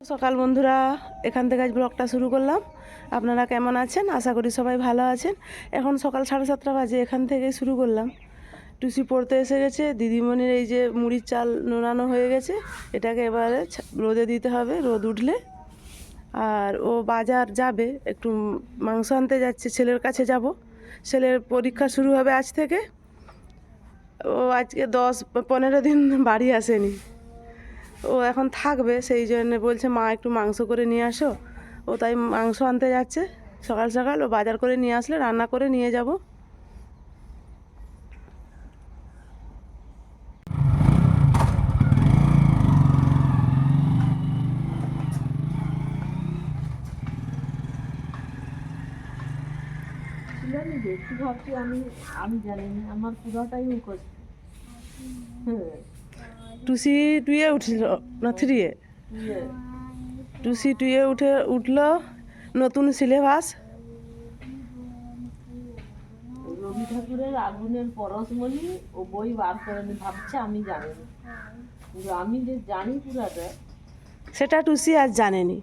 সকাল বন্ধুরা, এখান থেকে আজ ব্লগটা শুরু করলাম। আপনারা কেমন আছেন? আশা করি সবাই ভালো আছেন। এখন সকাল 7:30 বাজে, এখান থেকে শুরু করলাম। টুসি পড়তে এসে গেছে। দিদিমণির এই যে মুড়ির চাল নোনানো হয়ে গেছে, এটাকে এবারে রোদে দিতে হবে, রোদ উঠলে। আর ও বাজার যাবে, একটু মাংস আনতে যাচ্ছে, ছেলের কাছে যাব। ছেলের পরীক্ষা শুরু হবে আজ থেকে। ও আজকে 10-15 দিন বাড়ি আসেনি। ও এখন থাকবে, সেই জন্য বলছে মা একটু মাংস করে নিয়ে আসো। ও তাই মাংস আনতে যাচ্ছে সকাল সকাল। ও বাজার করে নিয়ে আসলে রান্না করে নিয়ে যাব। দেখি ভাবছি আমি আমি জানি না, আমার পুরোটাই মুখস্থ। হ্যাঁ, টুসি টুয়ে উঠল না থ্রিয়ে, ইয়ে, টুসি টুয়ে উঠলো। নতুন সিলেবাস। রবি ঠাকুরের আগুনের পরশমণি ও বই বার করেনি, ভাবছে আমি জানি না, কিন্তু আমি যে জানি পুরাটা। সেটা টুসি আজ জানেনি।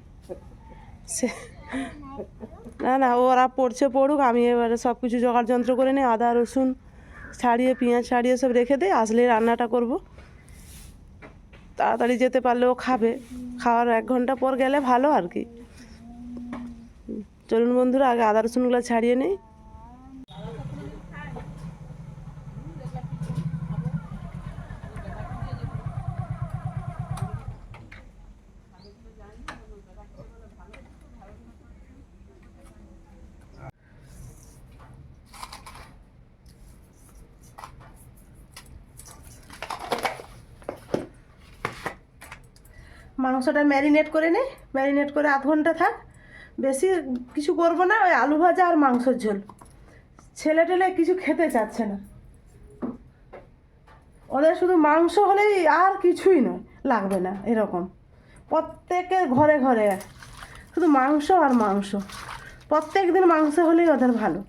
সে না না, ওরা পড়ছে পড়ুক, আমি এবারে সব কিছু জোগাড় যন্ত্র করে নিই। আদা রসুন ছাড়িয়ে, পেঁয়াজ ছাড়িয়ে সব রেখে দিই, আসলে রান্নাটা করব। তাড়াতাড়ি যেতে পারলেও খাবে। খাওয়ার 1 ঘন্টা পর গেলে ভালো আর কি। চলুন বন্ধুরা, আগে আদা রসুনগুলো ছাড়িয়ে নেই। মাংসটা ম্যারিনেট করে নে, ম্যারিনেট করে 1/2 ঘন্টা থাক। বেশি কিছু করবো না, ওই আলু ভাজা আর মাংসের ঝোল। ছেলে টেলে কিছু খেতে চাচ্ছে না, ওদের শুধু মাংস হলেই, আর কিছুই নয়, লাগবে না এরকম। প্রত্যেকের ঘরে ঘরে শুধু মাংস আর মাংস। প্রত্যেক দিন মাংস হলেই ওদের ভালো।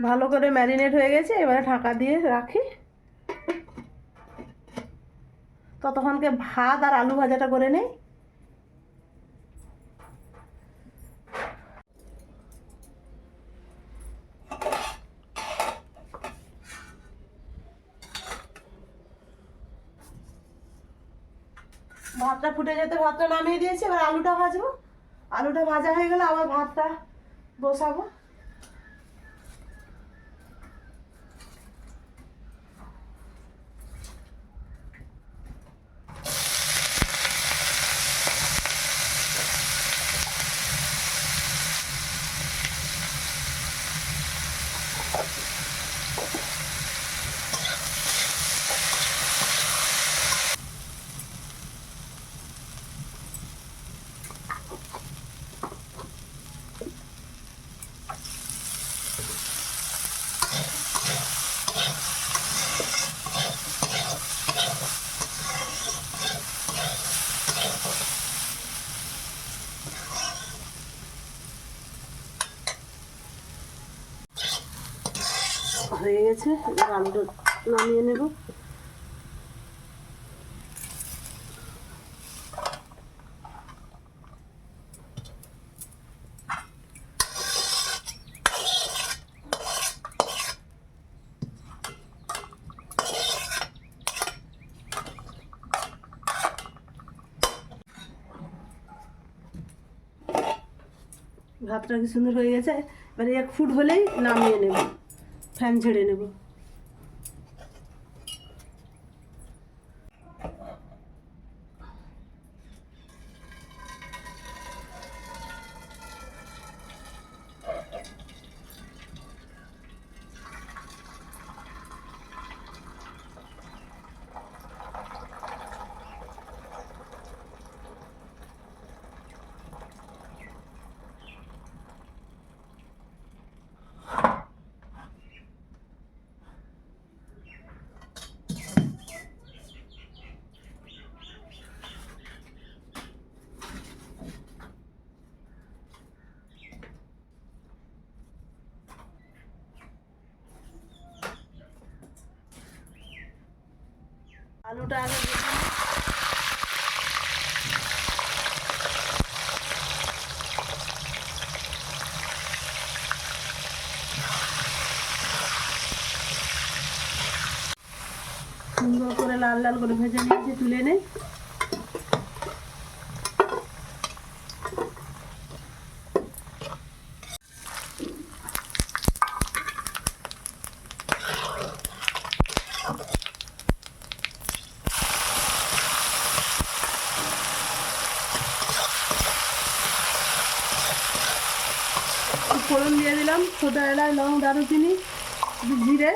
ভালো করে ম্যারিনেট হয়ে গেছে, এবারে ঢাকা দিয়ে রাখি। ততক্ষণকে ভাত আর আলু ভাজাটা করে নেই। ভাতটা ফুটে যেতে ভাতটা নামিয়ে দিয়েছি, এবার আলুটা ভাজবো। আলুটা ভাজা হয়ে গেলে আবার ভাতটা বসাবো। হয়ে গেছে, এবার আলুটা নামিয়ে নেব। ভাতটা কি সুন্দর হয়ে গেছে। এবারে 1 ফুট হলেই নামিয়ে নেব, ফ্যান ছেড়ে নেব। আলুটা আগে দিয়ে দিলাম। সুন্দর করে লাল লাল করে ভেজে নিয়েছি, তুলে নেই। ফোড়ন দিয়ে দিলাম ছোটো এলাচ, লং, দারুচিনি, জিরে।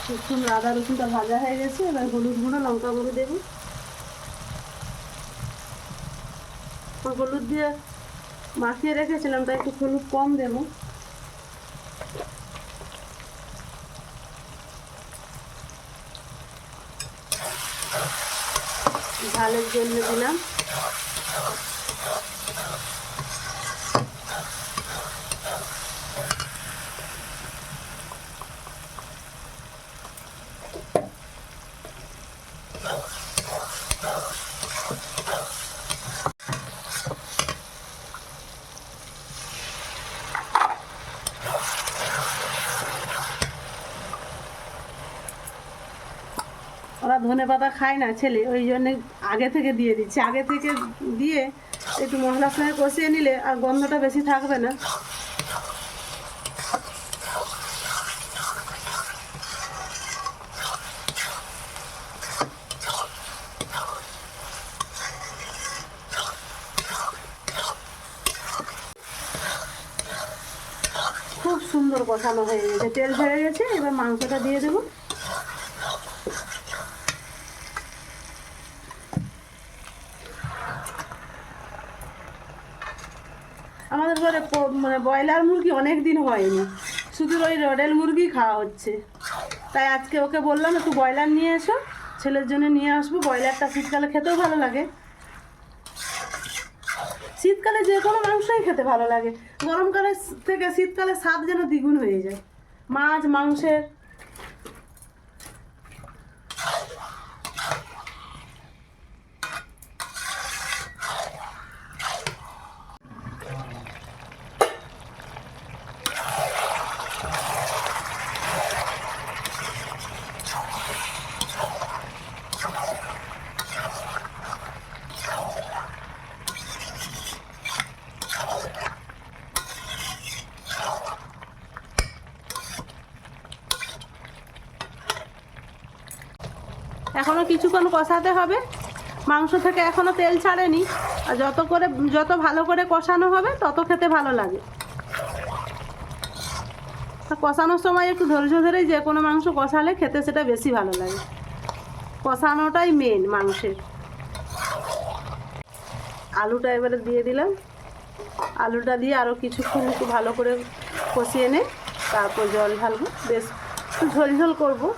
কিছুক্ষণ আদা রসুনটা ভাজা হয়ে গেছে, এবার হলুদ গুঁড়ো, লঙ্কা গুঁড়ো দেবো। হলুদ দিয়ে মাখিয়ে রেখেছিলাম, তাই একটু হলুদ কম দেবো। ঝালের জন্য দিলাম। ওরা ধনেপাতা খায় না ছেলে, ওই জন্যে আগে থেকে দিয়ে দিচ্ছি। আগে থেকে দিয়ে একটু মশলার সঙ্গে কষিয়ে নিলে আর গন্ধটা বেশি থাকবে না। খুব সুন্দর কষানো হয়ে গেছে, তেল ছেড়ে গেছে। এবার মাংসটা দিয়ে দেবো। আমাদের ঘরে মানে ব্রয়লার মুরগি অনেক দিন হয়নি, শুধু ওই রডেল মুরগি খাওয়া হচ্ছে। তাই আজকে ওকে বললাম একটু ব্রয়লার নিয়ে এসো, ছেলের জন্য নিয়ে আসবো। ব্রয়লারটা শীতকালে খেতেও ভালো লাগে। শীতকালে যে কোনো মাংসই খেতে ভালো লাগে, গরমকালে থেকে শীতকালে স্বাদ যেন দ্বিগুণ হয়ে যায় মাছ মাংসের। এখনো কিছুক্ষণ কষাতে হবে, মাংস থেকে এখনো তেল ছাড়েনি। আর যত ভালো করে কষানো হবে তত খেতে ভালো লাগে। কষানোর সময় একটু ধৈর্য ধরে যে কোনো মাংস কষালে খেতে সেটা বেশি ভালো লাগে। কষানোটাই মেন মাংসের। আলুটা এবারে দিয়ে দিলাম। আলুটা দিয়ে আরও কিছুক্ষণ একটু ভালো করে কষিয়ে নে, তারপর জল ঢালবো। বেশ একটু ঝোল ঝোল করবো।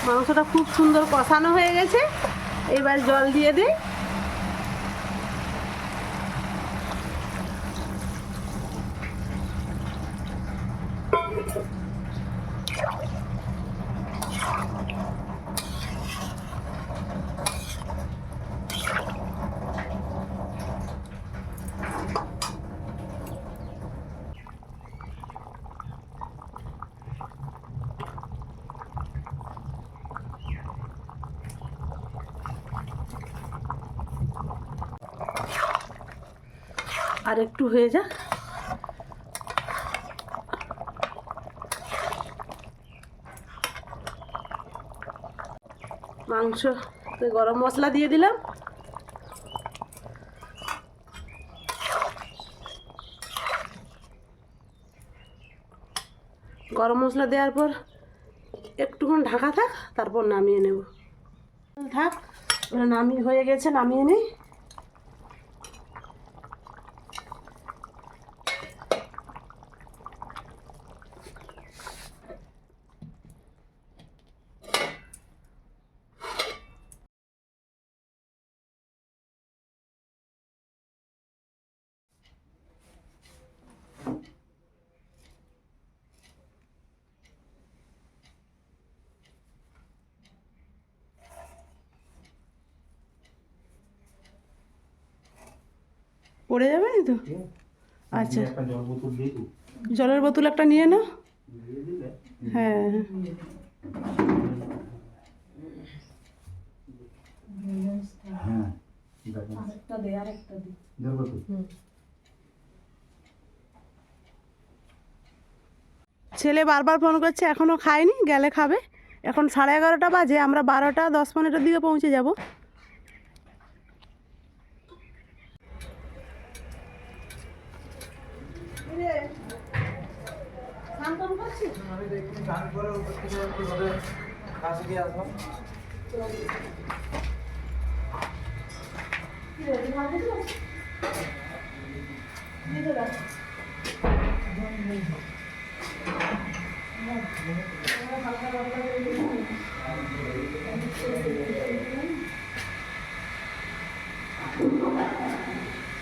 মাংসটা খুব সুন্দর কষানো হয়ে গেছে, এবার জল দিয়ে দিই। আর একটু হয়ে যাক। মাংস গরম মশলা দিয়ে দিলাম। গরম মশলা দেওয়ার পর একটুক্ষণ ঢাকা থাক, তারপর নামিয়ে নেব। থাক, নামিয়ে হয়ে গেছে, নামিয়ে নিই। পড়ে যাবে না তো? আচ্ছা, জলের বোতল একটা নিয়ে নাও। হ্যাঁ, ছেলে বারবার ফোন করছে, এখনো খায়নি, গেলে খাবে। এখন 11:30 বাজে, আমরা 12:10-15 দিকে পৌঁছে যাব।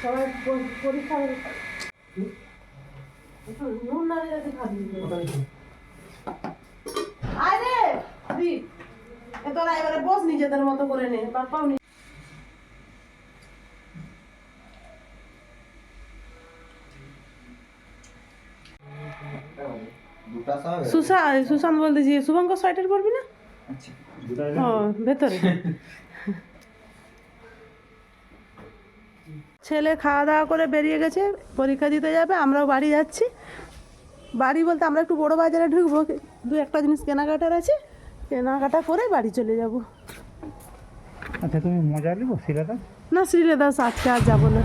সবাই পরীক্ষা নুন না দিলে খাবি। আরে দি তোরা এবারে বস, নিজেদের মতো করে নে। বাপ্পাও সুশান্ত বলতেছি, শুভঙ্কর সোয়েটার পরবি না? ও, ভেতরে। ছেলে খাওয়া দাওয়া করে বেরিয়ে গেছে, পরীক্ষা দিতে যাবে। আমরাও বাড়ি যাচ্ছি। বাড়ি বলতে আমরা একটু বড় বাজারে ঢুকবো, 2-1টা জিনিস কেনাকাটার আছে, কেনাকাটা করে বাড়ি চলে যাব। আচ্ছা, তুমি মজা নিবো শ্রীলেদা? না, শ্রীলেদাস আজকে আর যাবো না।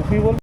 তুমি বল।